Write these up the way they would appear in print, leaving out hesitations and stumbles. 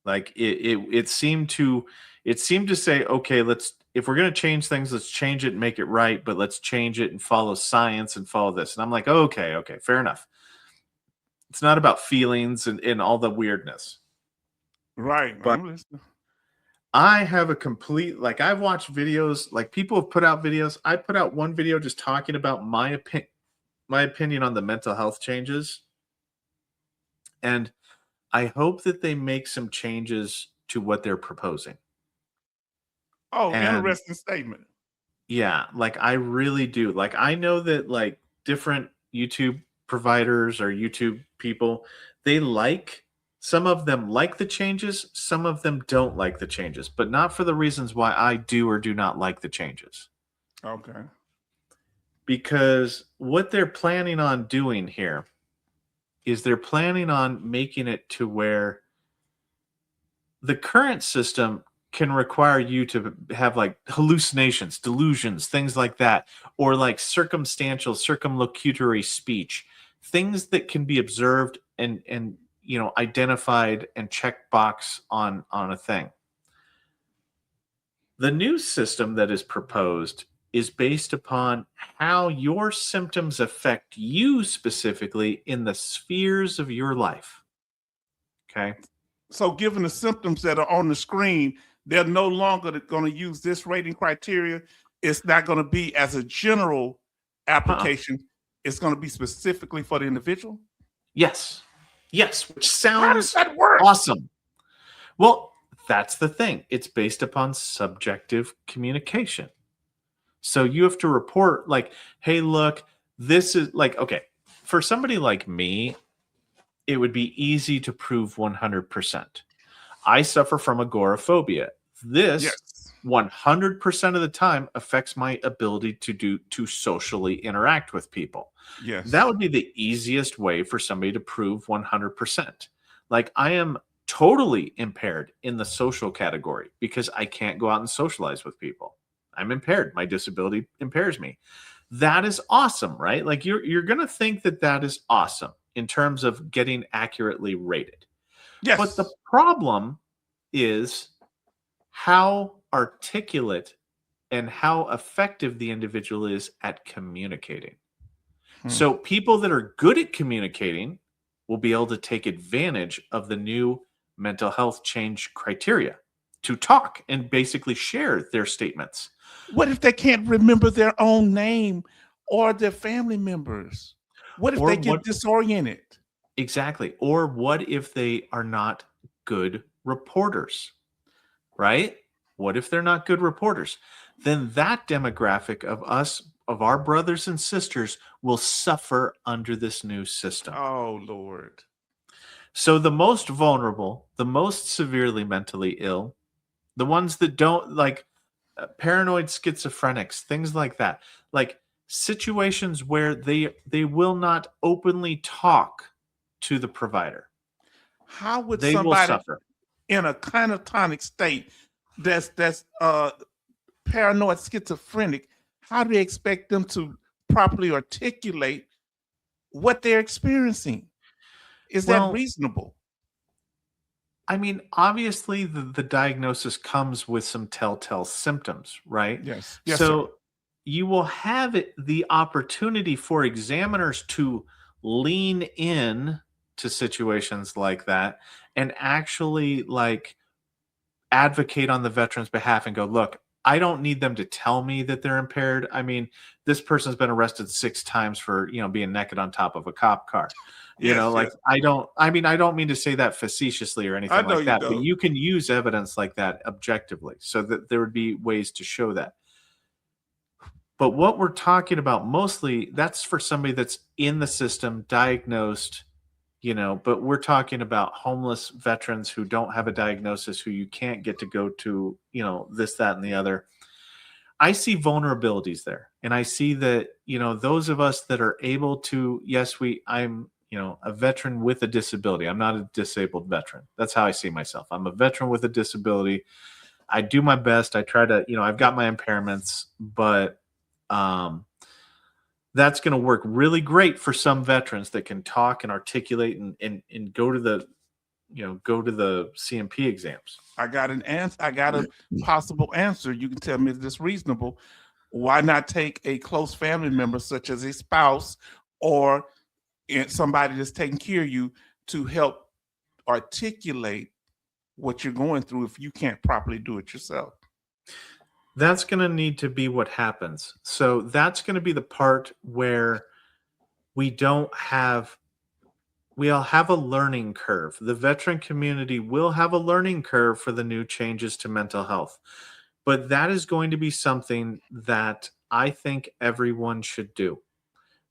Like it seemed to say, okay, if we're going to change things, let's change it and make it right, but let's change it and follow science and follow this. And I'm like, okay, fair enough. It's not about feelings and all the weirdness. Right. But I'm listening. I have a complete, like, I've watched videos, like people have put out videos. I put out one video just talking about my opinion on the mental health changes. And I hope that they make some changes to what they're proposing. Oh, And interesting statement. yeah, like I really do. Like I know that like different YouTube providers or YouTube people, some of them like the changes, some of them don't like the changes, but not for the reasons why I do or do not like the changes. Okay. Because what they're planning on doing here is they're planning on making it to where the current system can require you to have like hallucinations, delusions, things like that, or like circumlocutory speech, things that can be observed and identified and checked box on a thing. The new system that is proposed is based upon how your symptoms affect you specifically in the spheres of your life. Okay. So, given the symptoms that are on the screen, they're no longer going to use this rating criteria. It's not going to be as a general application. It's going to be specifically for the individual. Yes, which How does sounds that work? awesome. Well, that's the thing. It's based upon subjective communication. So you have to report like, hey, look, this is like, okay, for somebody like me, it would be easy to prove 100%. I suffer from agoraphobia. This 100% of the time affects my ability to socially interact with people. Yes. That would be the easiest way for somebody to prove 100%. Like I am totally impaired in the social category because I can't go out and socialize with people. I'm impaired. My disability impairs me. That is awesome, right? Like you're going to think that is awesome in terms of getting accurately rated. Yes. But the problem is how articulate and how effective the individual is at communicating. So people that are good at communicating will be able to take advantage of the new mental health change criteria to talk and basically share their statements. What if they can't remember their own name or their family members? What if they get disoriented? Exactly. Or what if they are not good reporters? Right? What if they're not good reporters? Then that demographic of our brothers and sisters will suffer under this new system. Oh, Lord. So the most vulnerable, the most severely mentally ill, the ones that don't like paranoid schizophrenics, things like that, like situations where they will not openly talk to the provider. How would they will somebody suffer in a catatonic state that's paranoid schizophrenic, how do they expect them to properly articulate what they're experiencing? Is that reasonable? I mean, obviously the diagnosis comes with some telltale symptoms, right? Yes. So you will have the opportunity for examiners to lean in to situations like that and actually like advocate on the veteran's behalf and go, look, I don't need them to tell me that they're impaired. I mean, this person's been arrested 6 times for, being naked on top of a cop car. I don't mean to say that facetiously or anything like that, but you can use evidence like that objectively so that there would be ways to show that. But what we're talking about mostly, that's for somebody that's in the system, diagnosed, but we're talking about homeless veterans who don't have a diagnosis, who you can't get to go to, this, that, and the other. I see vulnerabilities there. And I see that, those of us that are able to, yes, I'm, a veteran with a disability. I'm not a disabled veteran. That's how I see myself. I'm a veteran with a disability. I do my best. I try to, I've got my impairments, but that's going to work really great for some veterans that can talk and articulate and go to go to the CMP exams. I got an answer. I got a possible answer. You can tell me if this reasonable. Why not take a close family member, such as a spouse or somebody that's taking care of you, to help articulate what you're going through if you can't properly do it yourself? That's going to need to be what happens. So that's going to be the part where we'll have a learning curve. The veteran community will have a learning curve for the new changes to mental health. But that is going to be something that I think everyone should do.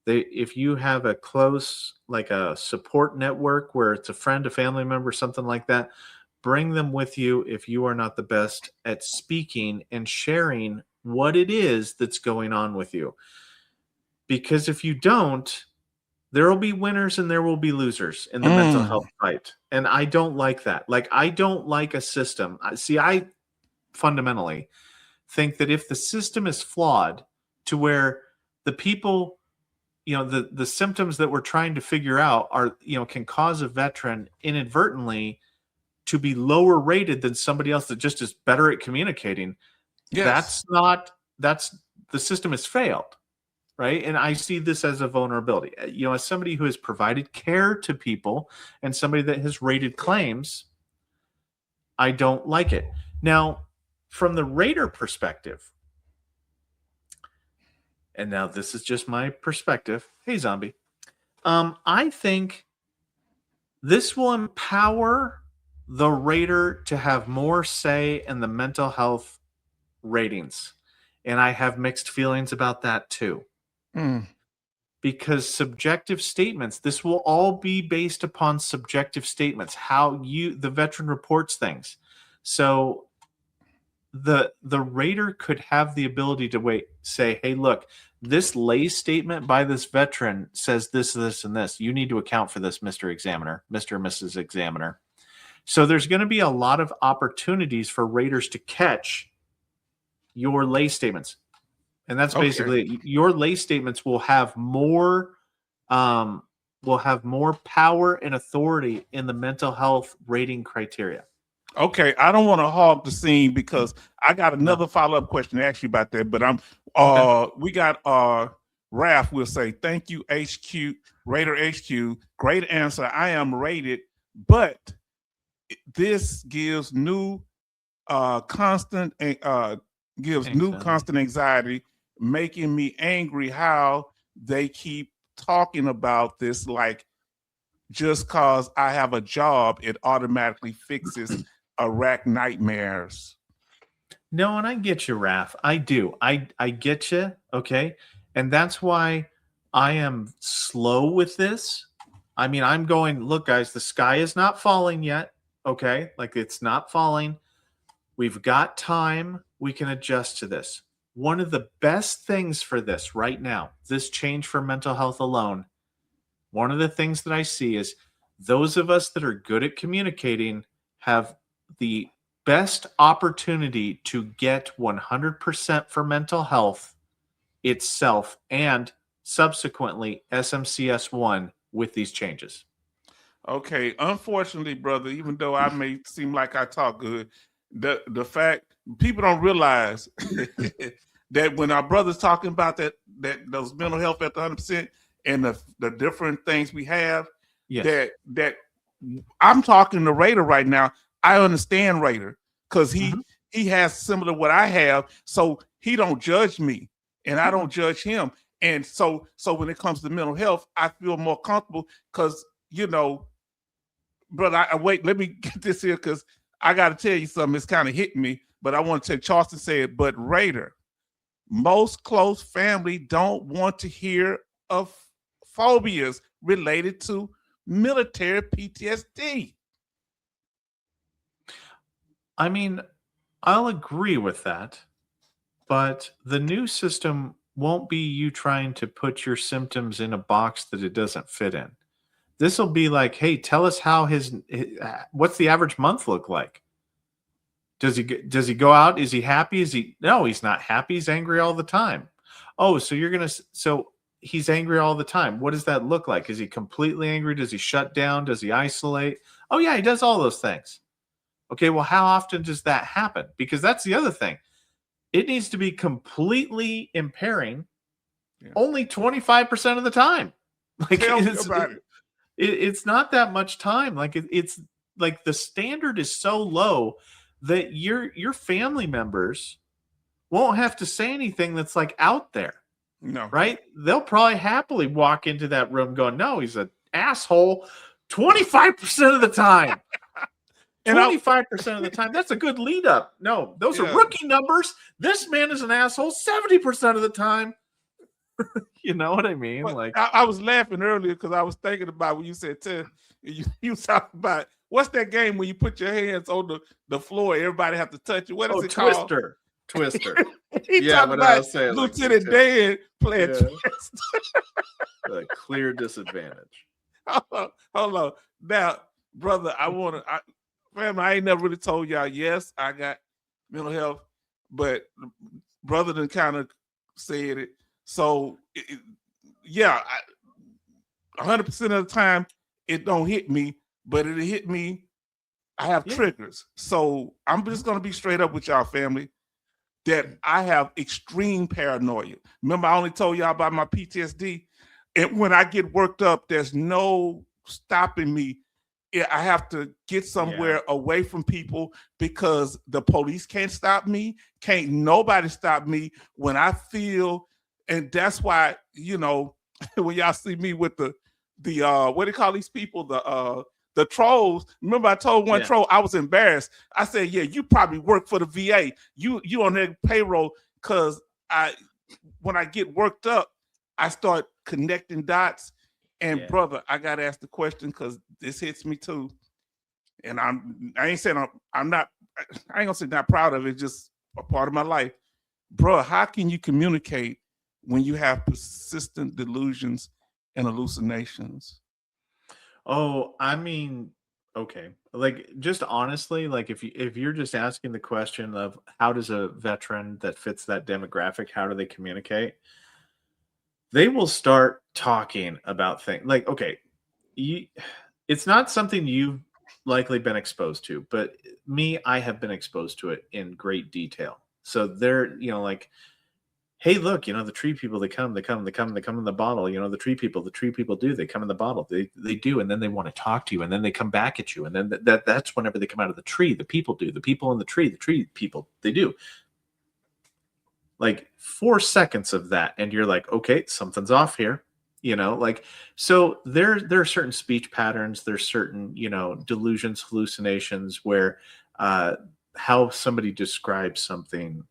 If you have a close, like a support network where it's a friend, a family member, something like that, bring them with you if you are not the best at speaking and sharing what it is that's going on with you. Because if you don't, there will be winners and there will be losers in the mental health fight. And I don't like that. Like, I don't like a system. I fundamentally think that if the system is flawed to where the people, the symptoms that we're trying to figure out are, can cause a veteran inadvertently to be lower rated than somebody else that just is better at communicating. Yes. That's the system has failed. Right. And I see this as a vulnerability, as somebody who has provided care to people and somebody that has rated claims. I don't like it. Now, from the rater perspective, and now this is just my perspective. Hey, zombie. I think this will empower the rater to have more say in the mental health ratings. And I have mixed feelings about that too. Because subjective statements, this will all be based upon subjective statements, how the veteran reports things. So the rater could have the ability to say, hey, look, this lay statement by this veteran says this, this, and this. You need to account for this, Mr. Examiner, Mr. and Mrs. Examiner. So there's going to be a lot of opportunities for raters to catch your lay statements. And that's basically it. Your lay statements will have more power and authority in the mental health rating criteria. Okay, I don't want to hog the scene because I got another follow-up question to ask you about that. But we got Raph will say, thank you, HQ, Rater HQ. Great answer. I am rated, but this gives new constant anxiety, making me angry how they keep talking about this like just cause I have a job, it automatically fixes Iraq nightmares. No, and I get you, Raph. I do. I get you. Okay. And that's why I am slow with this. I mean, I'm going, look, guys, the sky is not falling yet. Okay. Like, it's not falling. We've got time. We can adjust to this. One of the best things for this right now, this change for mental health alone, one of the things that I see is those of us that are good at communicating have the best opportunity to get 100% for mental health itself and subsequently SMCS1 with these changes. Okay. Unfortunately, brother, even though I may seem like I talk good, the fact people don't realize that when our brother's talking about that those mental health at the 100% and the different things we have, yes, that I'm talking to Rater right now. I understand Rater because he has similar to what I have, so he don't judge me and I don't judge him. And so when it comes to mental health, I feel more comfortable because, brother, wait, let me get this here because I got to tell you something. It's kind of hitting me, but I want to take Charleston said, but Rater, most close family don't want to hear of phobias related to military PTSD. I mean, I'll agree with that, but the new system won't be you trying to put your symptoms in a box that it doesn't fit in. This will be like, hey, tell us how what's the average month look like? Does he go out? Is he happy? No, he's not happy. He's angry all the time. Oh, so he's angry all the time. What does that look like? Is he completely angry? Does he shut down? Does he isolate? Oh yeah, he does all those things. Okay, well, how often does that happen? Because that's the other thing. It needs to be completely impairing only 25% of the time. Like Tell me about it. it's not that much time. Like it's like the standard is so low that your family members won't have to say anything that's like out there, No. right? They'll probably happily walk into that room going, "No, he's an asshole." 25% of the time. 25% of the time. That's a good lead up. No, those are rookie numbers. This man is an asshole 70% of the time. You know what I mean? But like I was laughing earlier because I was thinking about when you said you talked about what's that game when you put your hands on the floor, everybody have to touch it. What is it called? Twister. He talked about I was saying, Lieutenant Dan playing Twister. A clear disadvantage. Hold on. Now, brother, family, I ain't never really told y'all, yes, I got mental health, but brother done kind of said it. So, 100% of the time, it don't hit me, but it'll hit me. I have triggers. So, I'm just going to be straight up with y'all, family, that I have extreme paranoia. Remember, I only told y'all about my PTSD. And when I get worked up, there's no stopping me. I have to get somewhere away from people because the police can't stop me. Can't nobody stop me when I feel. And that's why, when y'all see me with the what do you call these people? The trolls. Remember, I told one troll I was embarrassed. I said, "Yeah, you probably work for the VA. You on their payroll." Because when I get worked up, I start connecting dots. And brother, I gotta ask the question because this hits me too. And I ain't saying I'm not. I ain't gonna say not proud of it. It's just a part of my life, bro. How can you communicate when you have persistent delusions and hallucinations? Oh, I mean, okay. Like just honestly, like if you're just asking the question of how does a veteran that fits that demographic, how do they communicate? They will start talking about things like, okay, it's not something you've likely been exposed to, but me, I have been exposed to it in great detail. So they're, like, hey, look, the tree people, they come in the bottle. The tree people do, they come in the bottle. They do. And then they want to talk to you. And then they come back at you. And then that's whenever they come out of the tree, the people do. The people in the tree people, they do. Like 4 seconds of that. And you're like, okay, something's off here. So there are certain speech patterns. There's certain, delusions, hallucinations where how somebody describes something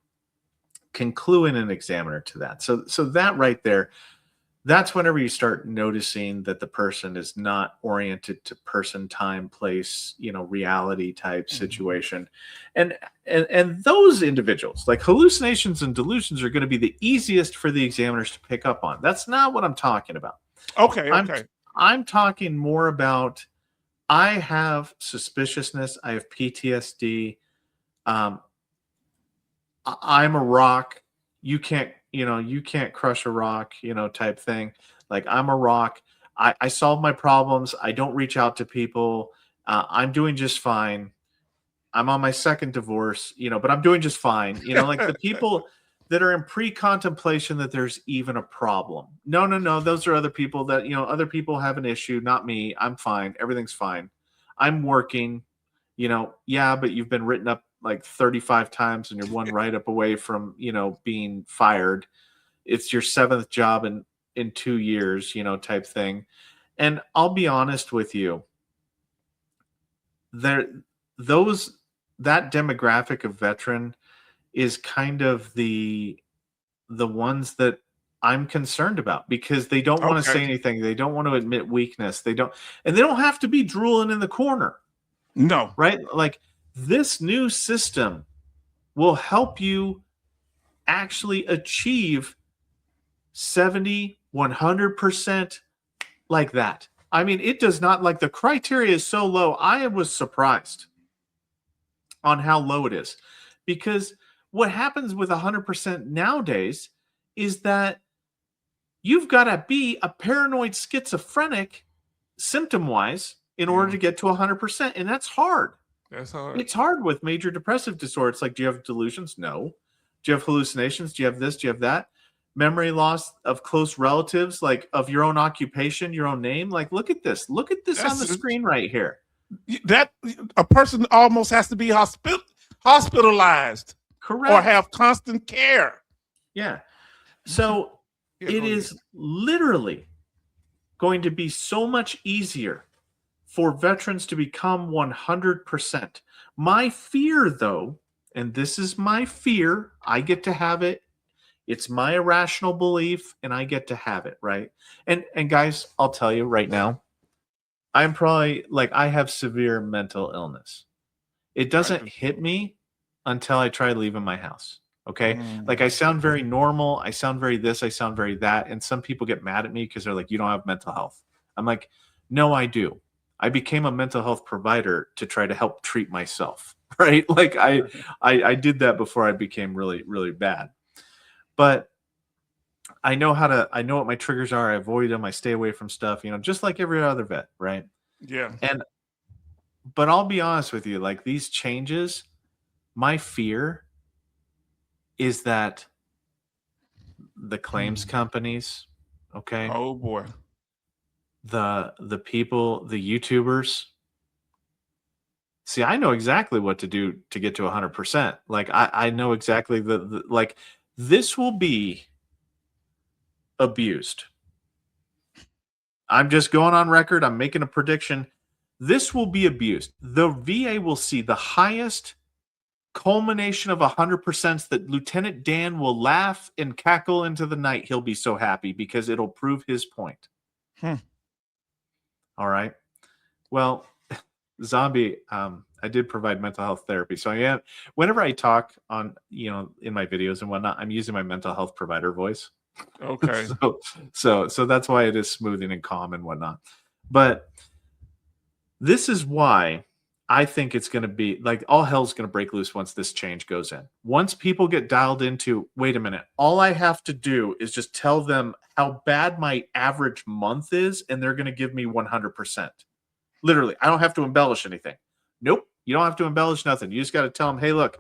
can clue in an examiner to that. So that right there, that's whenever you start noticing that the person is not oriented to person, time, place, reality type situation. And those individuals, like hallucinations and delusions, are going to be the easiest for the examiners to pick up on. That's not what I'm talking about. Okay. I'm talking more about, I have suspiciousness. I have PTSD. I'm a rock. You can't crush a rock, type thing. Like I'm a rock. I solve my problems. I don't reach out to people. I'm doing just fine. I'm on my second divorce, but I'm doing just fine. Like the people that are in pre-contemplation that there's even a problem. No. Those are other people that, other people have an issue, not me. I'm fine. Everything's fine. I'm working, but you've been written up like 35 times and you're one write-up away from, being fired. It's your 7th job in 2 years, type thing. And I'll be honest with you, that demographic of veteran is kind of the ones that I'm concerned about because they don't want to say anything. They don't want to admit weakness. They don't have to be drooling in the corner. No. Right? Like this new system will help you actually achieve 70, 100% like that. I mean, it does not, like the criteria is so low. I was surprised on how low it is because what happens with 100% nowadays is that you've got to be a paranoid schizophrenic symptom-wise in order to get to 100%. And that's hard. That's hard. It's hard with major depressive disorder. It's like, do you have delusions? No. Do you have hallucinations? Do you have this? Do you have that? Memory loss of close relatives, like of your own occupation, your own name. Like, look at this. Look at this on the screen right here. That a person almost has to be hospitalized. Correct. Or have constant care. Yeah. So it is literally going to be so much easier for veterans to become 100%. My fear, though, and this is my fear, I get to have it. It's my irrational belief, and I get to have it, right? And guys, I'll tell you right now, I'm probably like, I have severe mental illness. It doesn't hit me until I try leaving my house. Okay. Like, I sound very normal. I sound very this, I sound very that. And some people get mad at me because they're like, you don't have mental health. I'm like, no, I do. I became a mental health provider to try to help treat myself. Right. Like I did that before I became really, really bad. But I know what my triggers are. I avoid them. I stay away from stuff, just like every other vet. Right. Yeah. But I'll be honest with you, like, these changes, my fear is that the claims companies, okay? Oh boy. The people, the YouTubers. See, I know exactly what to do to get to 100%. Like, I know exactly like, this will be abused. I'm just going on record. I'm making a prediction. This will be abused. The VA will see the highest culmination of 100% that Lieutenant Dan will laugh and cackle into the night. He'll be so happy because it'll prove his point. All right. Well, Zombie, I did provide mental health therapy. So whenever I talk on, in my videos and whatnot, I'm using my mental health provider voice. Okay. So that's why it is smoothing and calm and whatnot. But this is why I think it's going to be like, all hell's going to break loose once this change goes in. Once people get dialed into, wait a minute, all I have to do is just tell them how bad my average month is, and they're going to give me 100%. Literally, I don't have to embellish anything. Nope, you don't have to embellish nothing. You just got to tell them, hey, look,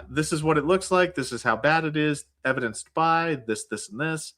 this is what it looks like. This is how bad it is, evidenced by this, this, and this.